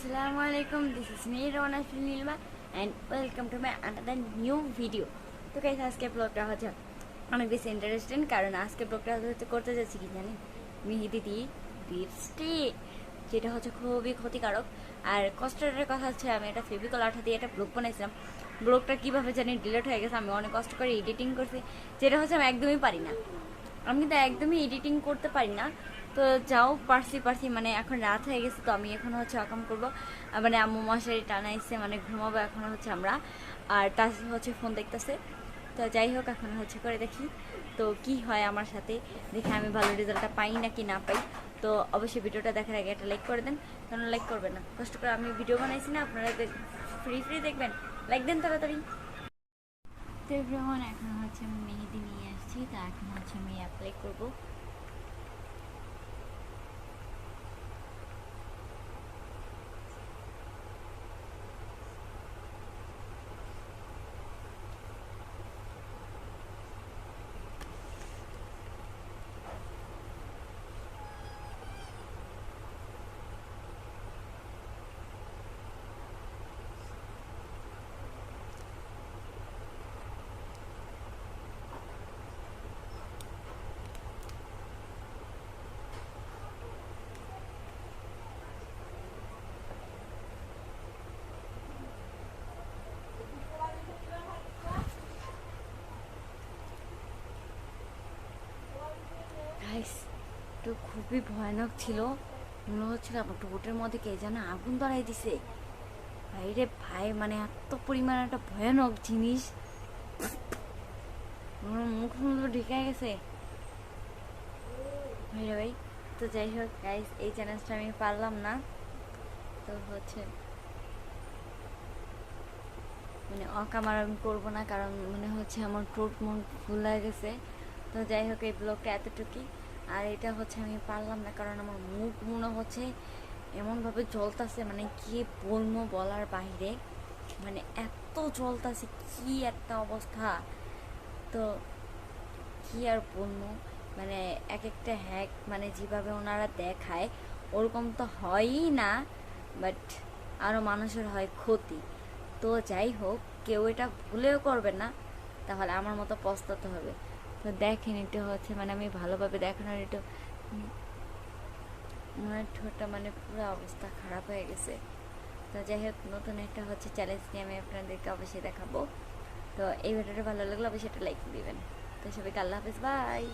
Assalamualaikum, this is me Rona Nilma and welcome to my another new video. তো guys আজকে ব্লগটা হচ্ছে অনেক বেশি ইন্টারেস্টিং, কারণ আজকে ব্লগটা হচ্ছে করতে যাচ্ছি কি জানেন, মেহেদি দিয়ে লিপস্টিক, যেটা হচ্ছে খুবই ক্ষতিকারক। আর কষ্টের কথা হচ্ছে, আমি একটা ফেভিকল আঠা দিয়ে একটা ব্লগ বানাইছিলাম। ব্লগটা কীভাবে জানি ডিলিট হয়ে গেছে। আমি অনেক কষ্ট করে এডিটিং করছি, যেটা হচ্ছে আমি একদমই পারি না। আমি কিন্তু একদমই এডিটিং করতে পারি না। তো যাও পারছি মানে এখন রাত হয়ে গেছে, তো আমি এখন হচ্ছে আকাম করবো, মানে আম্মু মশারি টানাইছে, মানে ঘুমাবো এখন হচ্ছে আমরা। আর তার হচ্ছে ফোন দেখতেছে। তো যাই হোক, এখন হচ্ছে করে দেখি তো কি হয় আমার সাথে, দেখে আমি ভালো রেজাল্টটা পাই নাকি না পাই। তো অবশ্যই ভিডিওটা দেখার আগে একটা লাইক করে দেন, কারণ লাইক করবেন না, কষ্ট করে আমি ভিডিও বানাইছি না, আপনারা ফ্রি দেখবেন, লাইক দেন তাড়াতাড়ি। তো এভরিওয়ান, এখন হচ্ছে আমি মেহেদি নিয়ে আসছি, তো এখন হচ্ছে আমি অ্যাপ্লাই করবো। তো খুবই ভয়ানক ছিল, মনে হচ্ছিল আমার ঠোঁটের মধ্যে কে যেন আগুন ধরাই দিছে। ভাই রে ভাই, মানে এত পরিমাণ একটা ভয়ানক জিনিস, আমার মুখ মতো ঢেকে গেছে ভাই রে ভাই। তো যাই হোক গাইস, এই চ্যালেঞ্জটা আমি পারলাম না। তো হচ্ছে মানে অকামার আমি করবো না, কারণ মনে হচ্ছে আমার ঠোঁট মন ফুলে গেছে। তো যাই হোক, এই ব্লগটা এতটুকুই। আর এটা হচ্ছে আমি পারলাম না, কারণ আমার মুখ মনে হচ্ছে এমনভাবে জ্বলতাছে, মানে কি বলবো বলার বাইরে, মানে এত জ্বলতাছে, কি একটা অবস্থা। তো কি আর বলবো, মানে এক একটা হ্যাক মানে যেভাবে ওনারা দেখায় ওরকম তো হয়ই না, বাট আরও মানুষের হয় ক্ষতি। তো যাই হোক, কেউ এটা ভুলেও করবে না, তাহলে আমার মতো পস্তাতে হবে। তো দেখেন, এটা হচ্ছে মানে আমি ভালোভাবে দেখানোর একটু আমার ঠোঁটটা মানে পুরো অবস্থা খারাপ হয়ে গেছে। তো যাই হোক, নতুন একটা হচ্ছে চ্যালেঞ্জ নিয়ে আমি আপনাদেরকে অবশ্যই দেখাবো। তো এই ভিডিওটা ভালো লাগলে অবশ্যই একটা লাইক দিবেন। তো সবাইকে আল্লাহ হাফিজ, বাই।